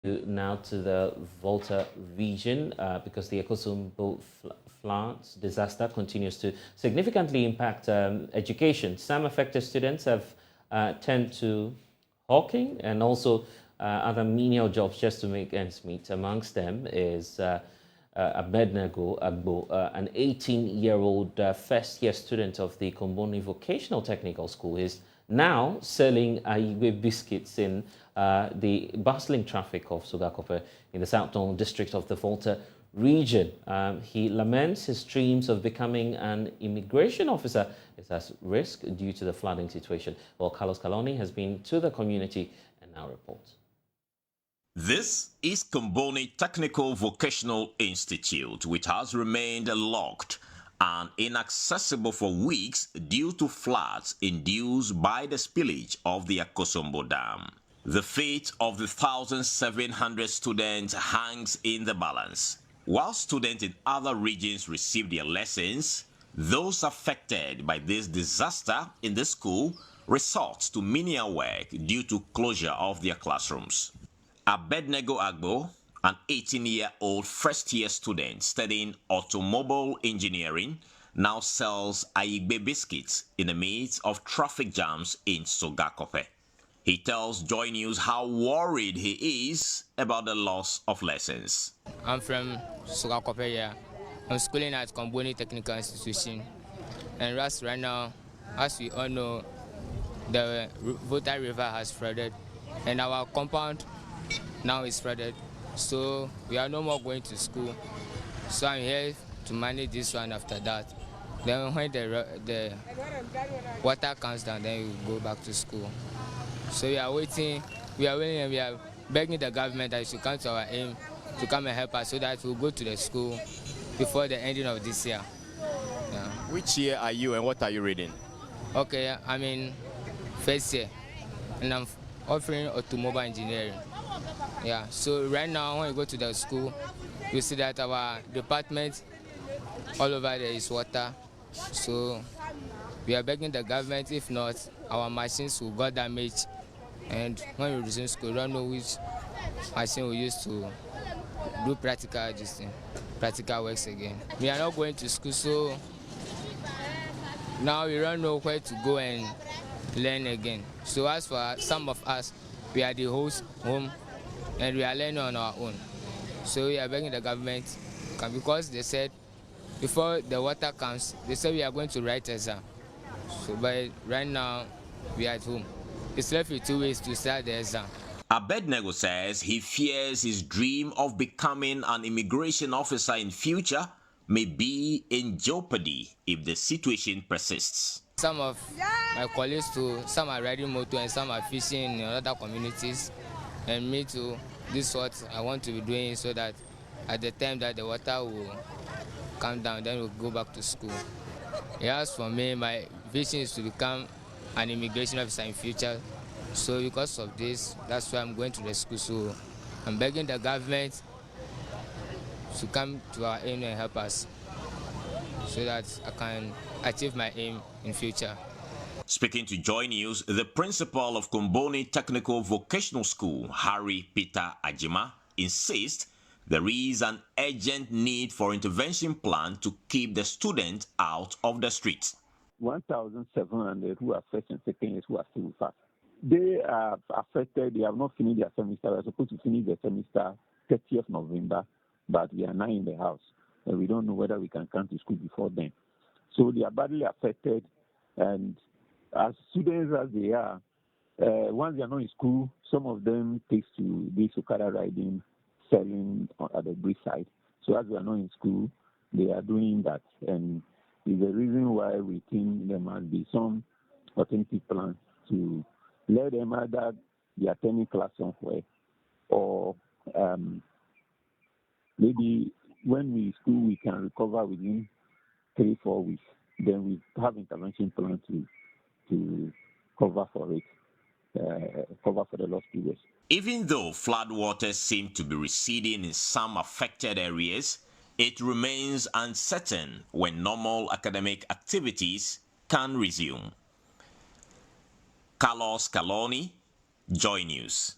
Now to the Volta region because the Akosombo floods disaster continues to significantly impact education. Some affected students have turned to hawking and also other menial jobs just to make ends meet. Amongst them is Abednego Agbo, an 18-year-old first-year student of the Komboni Vocational Technical School. Is now selling Aigbe biscuits in the bustling traffic of Sogakope in the southern district of the Volta region. He laments his dreams of becoming an immigration officer is at risk due to the flooding situation. Well, Carlos Caloni has been to the community and now reports. This is Komboni Technical Vocational Institute, which has remained locked and inaccessible for weeks due to floods induced by the spillage of the Akosombo Dam. The fate of the 1,700 students hangs in the balance. While students in other regions receive their lessons, those affected by this disaster in the school resort to menial work due to closure of their classrooms. Abednego Agbo, an 18-year-old first-year student studying automobile engineering, now sells Aigbe biscuits in the midst of traffic jams in Sogakope. He tells Joy News how worried he is about the loss of lessons. I'm from Sogakope, yeah. I'm schooling at Komboni Technical Institution. And right now, as we all know, the Volta River has flooded, and our compound now is flooded. So we are no more going to school. So I'm here to manage this one after that. Then when the water comes down, then we go back to school. So we are waiting and we are begging the government that it should come to our aim to come and help us so that we'll go to the school before the ending of this year. Yeah. Which year are you and what are you reading? Okay, I'm in first year and I'm offering automobile engineering. Yeah, so right now when you go to the school, you see that our department all over there is water. So we are begging the government, if not, our machines will get damaged. And when we resume school, we don't know which machine we use to do practical works again. We are not going to school, so now we don't know where to go and learn again. So as for some of us, we are the host home and we are learning on our own. So we are begging the government, because they said before the water comes, they said we are going to write exam. So but right now we are at home. It's left with 2 weeks to start the exam. Abednego says he fears his dream of becoming an immigration officer in future may be in jeopardy if the situation persists. Some of my colleagues too, some are riding motor and some are fishing in other communities. And me too, this is what I want to be doing so that at the time that the water will come down, then we'll go back to school. Yes, for me, my vision is to become an immigration officer in future. So because of this, that's why I'm going to the school. So I'm begging the government to come to our aim and help us so that I can achieve my aim in future. Speaking to Joy News, the principal of Komboni Technical Vocational School, Harry Peter Ajima, insists there is an urgent need for intervention plan to keep the students out of the streets. 1,700 who are first and second years who are still with us. They are affected. They have not finished their semester. They're supposed to finish their semester 30th November, but we are now in the house. And we don't know whether we can come to school before then. So they are badly affected. And as students as they are, once they are not in school, some of them take to this Okada riding, selling at the bridge side. So as they are not in school, they are doing that. And is the reason why we think there must be some authentic plan to let them either be attending class somewhere or maybe when we school we can recover within 3-4 weeks. Then we have intervention plan to cover for it, cover for the lost periods. Even though floodwaters seem to be receding in some affected areas, it remains uncertain when normal academic activities can resume. Carlos Caloni, Joy News.